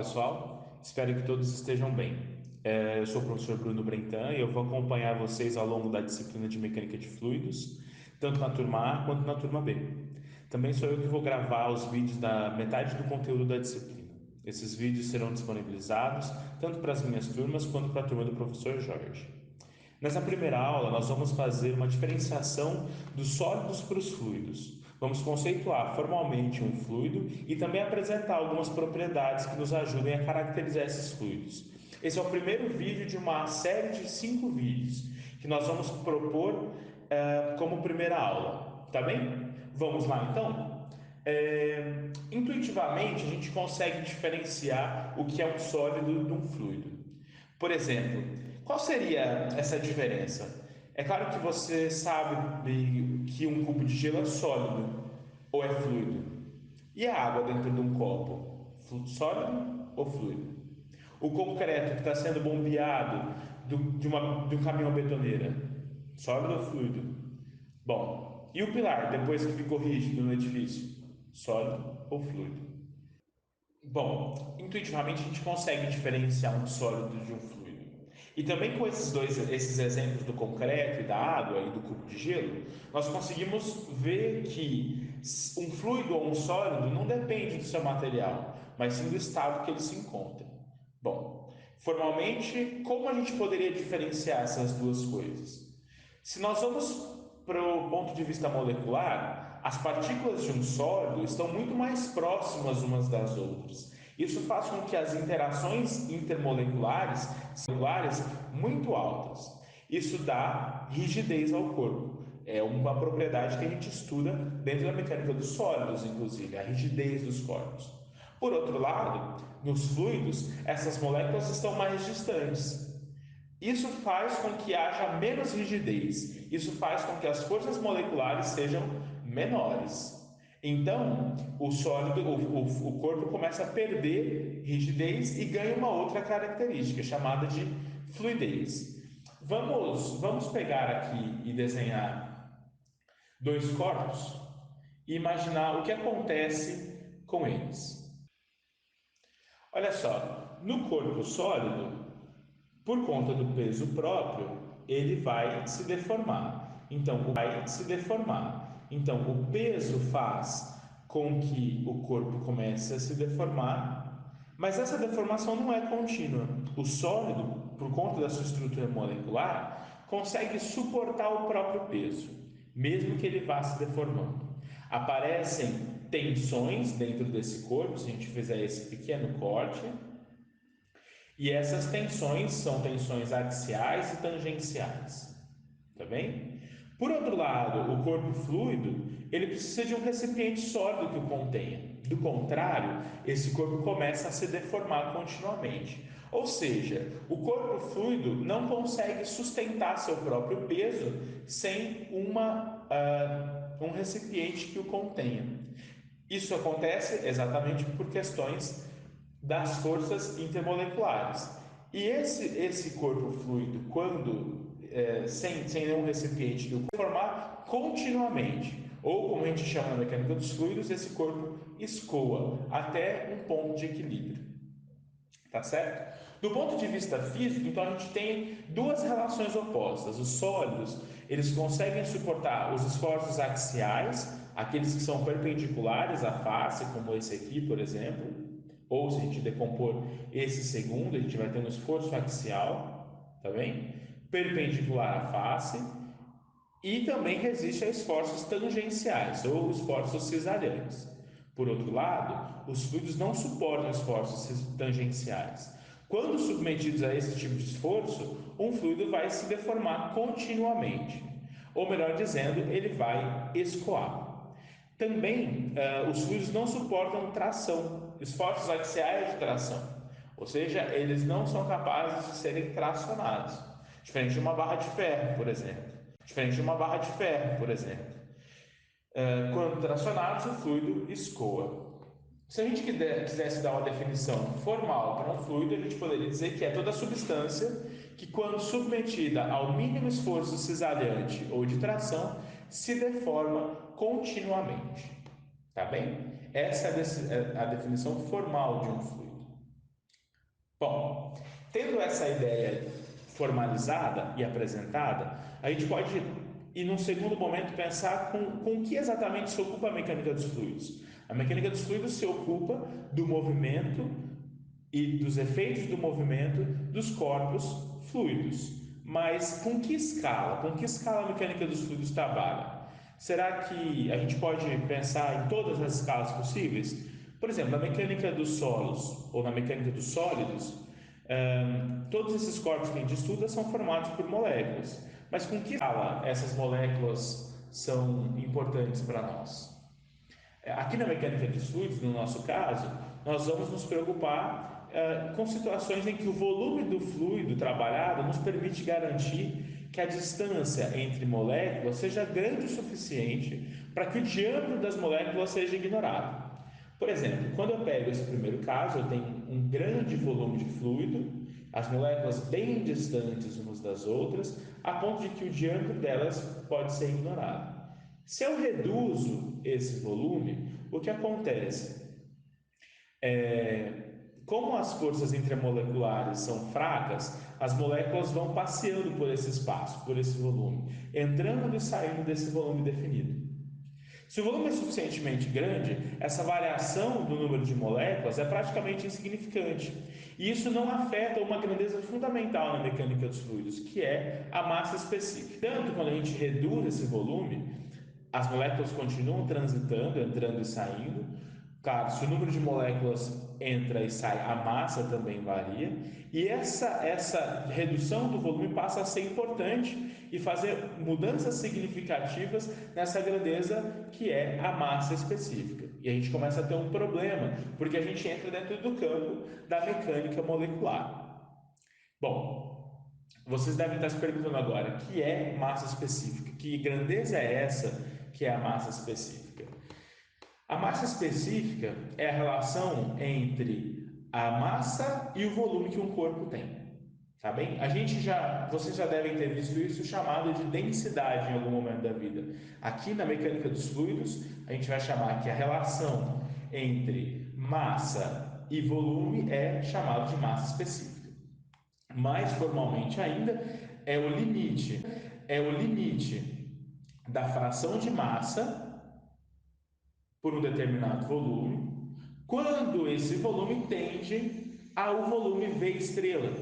pessoal, espero que todos estejam bem. Eu sou o professor Bruno Brentan e eu vou acompanhar vocês ao longo da disciplina de Mecânica de Fluidos, tanto na turma A quanto na turma B. Também sou eu que vou gravar os vídeos da metade do conteúdo da disciplina. Esses vídeos serão disponibilizados tanto para as minhas turmas quanto para a turma do professor Jorge. Nessa primeira aula, nós vamos fazer uma diferenciação dos sólidos para os fluidos. Vamos conceituar formalmente um fluido e também apresentar algumas propriedades que nos ajudem a caracterizar esses fluidos. Esse é o primeiro vídeo de uma série de 5 vídeos que nós vamos propor como primeira aula, tá bem? Vamos lá então? Intuitivamente, a gente consegue diferenciar o que é um sólido de um fluido. Por exemplo, qual seria essa diferença? É claro que você sabe que um cubo de gelo é sólido ou é fluido. E a água dentro de um copo? Sólido ou fluido? O concreto que está sendo bombeado de um caminhão betoneira? Sólido ou fluido? Bom, e o pilar depois que ficou rígido no edifício? Sólido ou fluido? Bom, intuitivamente a gente consegue diferenciar um sólido de um fluido. E também com esses exemplos do concreto e da água e do cubo de gelo, nós conseguimos ver que um fluido ou um sólido não depende do seu material, mas sim do estado que ele se encontra. Bom, formalmente, como a gente poderia diferenciar essas duas coisas? Se nós vamos para o ponto de vista molecular, as partículas de um sólido estão muito mais próximas umas das outras. Isso faz com que as interações intermoleculares sejam muito altas. Isso dá rigidez ao corpo. É uma propriedade que a gente estuda dentro da mecânica dos sólidos, inclusive, a rigidez dos corpos. Por outro lado, nos fluidos, essas moléculas estão mais distantes. Isso faz com que haja menos rigidez. Isso faz com que as forças moleculares sejam menores. Então, o sólido, o corpo começa a perder rigidez e ganha uma outra característica chamada de fluidez. Vamos pegar aqui e desenhar dois corpos e imaginar o que acontece com eles. Olha só, no corpo sólido, por conta do peso próprio, ele vai se deformar. Então, o peso faz com que o corpo comece a se deformar, mas essa deformação não é contínua. O sólido, por conta da sua estrutura molecular, consegue suportar o próprio peso, mesmo que ele vá se deformando. Aparecem tensões dentro desse corpo, se a gente fizer esse pequeno corte, e essas tensões são tensões axiais e tangenciais, tá bem? Por outro lado, o corpo fluido, ele precisa de um recipiente sólido que o contenha. Do contrário, esse corpo começa a se deformar continuamente. Ou seja, o corpo fluido não consegue sustentar seu próprio peso sem um recipiente que o contenha. Isso acontece exatamente por questões das forças intermoleculares. E esse corpo fluido, quando sem nenhum recipiente que o formar continuamente, ou como a gente chama na mecânica dos fluidos, esse corpo escoa até um ponto de equilíbrio. Tá certo? Do ponto de vista físico, então a gente tem duas relações opostas. Os sólidos, eles conseguem suportar os esforços axiais, aqueles que são perpendiculares à face, como esse aqui, por exemplo, ou se a gente decompor esse segundo, a gente vai ter um esforço axial, tá bem? Perpendicular à face, e também resiste a esforços tangenciais ou esforços cisalhantes. Por outro lado, os fluidos não suportam esforços tangenciais. Quando submetidos a esse tipo de esforço, um fluido vai se deformar continuamente, ou melhor dizendo, ele vai escoar. Também, os fluidos não suportam tração, esforços axiais de tração, ou seja, eles não são capazes de serem tracionados, diferente de uma barra de ferro, por exemplo. Diferente de uma barra de ferro, por exemplo. Quando tracionados, o fluido escoa. Se a gente quisesse dar uma definição formal para um fluido, a gente poderia dizer que é toda substância que, quando submetida ao mínimo esforço cisalhante ou de tração, se deforma continuamente. Tá bem? Essa é a definição formal de um fluido. Bom, tendo essa ideia formalizada e apresentada, a gente pode, e num segundo momento, pensar com o que exatamente se ocupa a mecânica dos fluidos. A mecânica dos fluidos se ocupa do movimento e dos efeitos do movimento dos corpos fluidos. Mas com que escala? Com que escala a mecânica dos fluidos trabalha? Será que a gente pode pensar em todas as escalas possíveis? Por exemplo, na mecânica dos solos ou na mecânica dos sólidos, todos esses corpos que a gente estuda são formados por moléculas. Mas com que escala essas moléculas são importantes para nós? Aqui na mecânica dos fluidos, no nosso caso, nós vamos nos preocupar com situações em que o volume do fluido trabalhado nos permite garantir que a distância entre moléculas seja grande o suficiente para que o diâmetro das moléculas seja ignorado. Por exemplo, quando eu pego esse primeiro caso, eu tenho um grande volume de fluido, as moléculas bem distantes umas das outras, a ponto de que o diâmetro delas pode ser ignorado. Se eu reduzo esse volume, o que acontece? Como as forças intramoleculares são fracas, as moléculas vão passeando por esse espaço, por esse volume, entrando e saindo desse volume definido. Se o volume é suficientemente grande, essa variação do número de moléculas é praticamente insignificante. E isso não afeta uma grandeza fundamental na mecânica dos fluidos, que é a massa específica. Tanto quando a gente reduz esse volume, as moléculas continuam transitando, entrando e saindo. Claro, se o número de moléculas entra e sai, a massa também varia. E essa redução do volume passa a ser importante e fazer mudanças significativas nessa grandeza que é a massa específica. E a gente começa a ter um problema, porque a gente entra dentro do campo da mecânica molecular. Bom, vocês devem estar se perguntando agora, o que é massa específica? Que grandeza é essa que é a massa específica? A massa específica é a relação entre a massa e o volume que um corpo tem. Tá bem? Vocês já devem ter visto isso chamado de densidade em algum momento da vida. Aqui na mecânica dos fluidos, a gente vai chamar que a relação entre massa e volume é chamado de massa específica. Mais formalmente ainda, é o limite da fração de massa por um determinado volume, quando esse volume tende ao volume V estrela.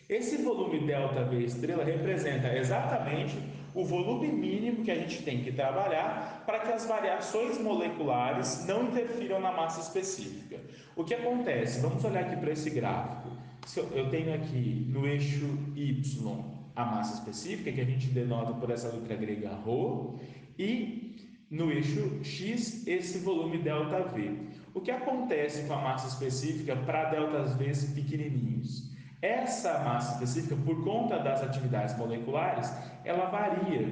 Esse volume delta V estrela representa exatamente o volume mínimo que a gente tem que trabalhar para que as variações moleculares não interfiram na massa específica. O que acontece? Vamos olhar aqui para esse gráfico. Eu tenho aqui no eixo Y a massa específica, que a gente denota por essa letra grega ρ, e no eixo X esse volume ΔV. O que acontece com a massa específica para deltas V pequenininhos? Essa massa específica, por conta das atividades moleculares, ela varia,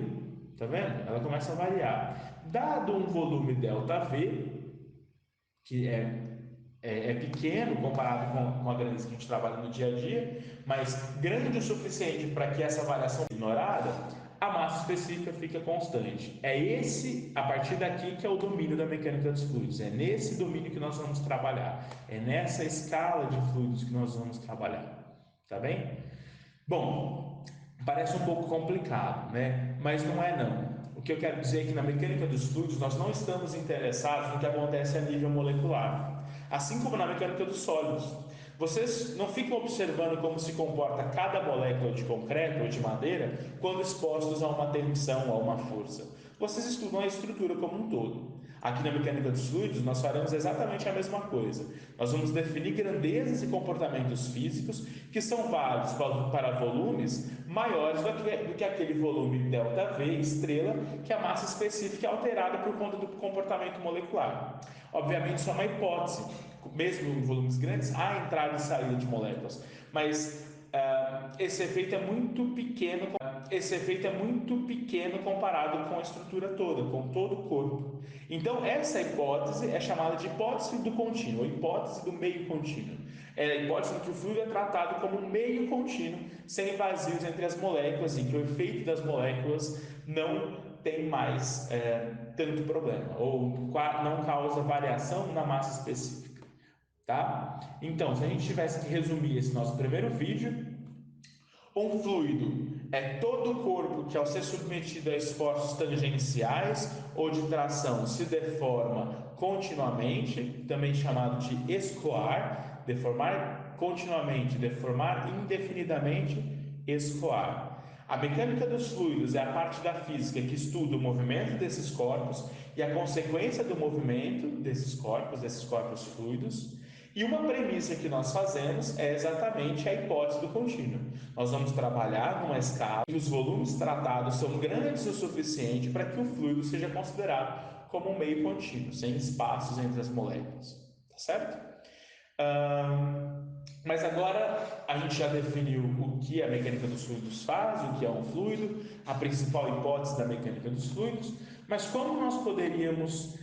tá vendo? Ela começa a variar. Dado um volume ΔV, que é pequeno comparado com a grandeza que a gente trabalha no dia a dia, mas grande o suficiente para que essa variação seja ignorada, a massa específica fica constante. É esse, a partir daqui, que é o domínio da mecânica dos fluidos. É nesse domínio que nós vamos trabalhar. É nessa escala de fluidos que nós vamos trabalhar. Tá bem? Bom, parece um pouco complicado, né? Mas não é não. O que eu quero dizer é que na mecânica dos fluidos nós não estamos interessados no que acontece a nível molecular, assim como na mecânica dos sólidos. Vocês não ficam observando como se comporta cada molécula de concreto ou de madeira quando expostos a uma tensão, a uma força. Vocês estudam a estrutura como um todo. Aqui na mecânica dos fluidos, nós faremos exatamente a mesma coisa. Nós vamos definir grandezas e comportamentos físicos que são válidos para volumes maiores do que aquele volume ΔV, estrela, que a massa específica é alterada por conta do comportamento molecular. Obviamente, isso é uma hipótese. Mesmo em volumes grandes, há entrada e saída de moléculas, mas esse efeito é muito pequeno comparado com a estrutura toda, com todo o corpo. Então, essa hipótese é chamada de hipótese do contínuo, a hipótese do meio contínuo. É a hipótese em que o fluido é tratado como um meio contínuo, sem vazios entre as moléculas, e que o efeito das moléculas não tem mais tanto problema, ou não causa variação na massa específica. tá? Então, se a gente tivesse que resumir esse nosso primeiro vídeo, um fluido é todo o corpo que, ao ser submetido a esforços tangenciais ou de tração, se deforma continuamente, também chamado de escoar, deformar continuamente, deformar indefinidamente, escoar. A mecânica dos fluidos é a parte da física que estuda o movimento desses corpos e a consequência do movimento desses corpos fluidos. E uma premissa que nós fazemos é exatamente a hipótese do contínuo. Nós vamos trabalhar numa escala em que os volumes tratados são grandes o suficiente para que o fluido seja considerado como um meio contínuo, sem espaços entre as moléculas. Tá certo? Mas agora a gente já definiu o que a mecânica dos fluidos faz, o que é um fluido, a principal hipótese da mecânica dos fluidos, mas como nós poderíamos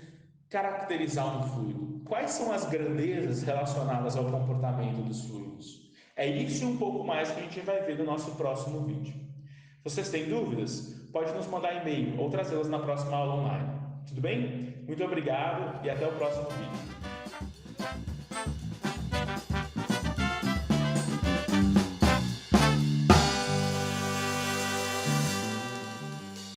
caracterizar um fluido? Quais são as grandezas relacionadas ao comportamento dos fluidos? É isso e um pouco mais que a gente vai ver no nosso próximo vídeo. Se vocês têm dúvidas, pode nos mandar e-mail ou trazê-las na próxima aula online. Tudo bem? Muito obrigado e até o próximo vídeo.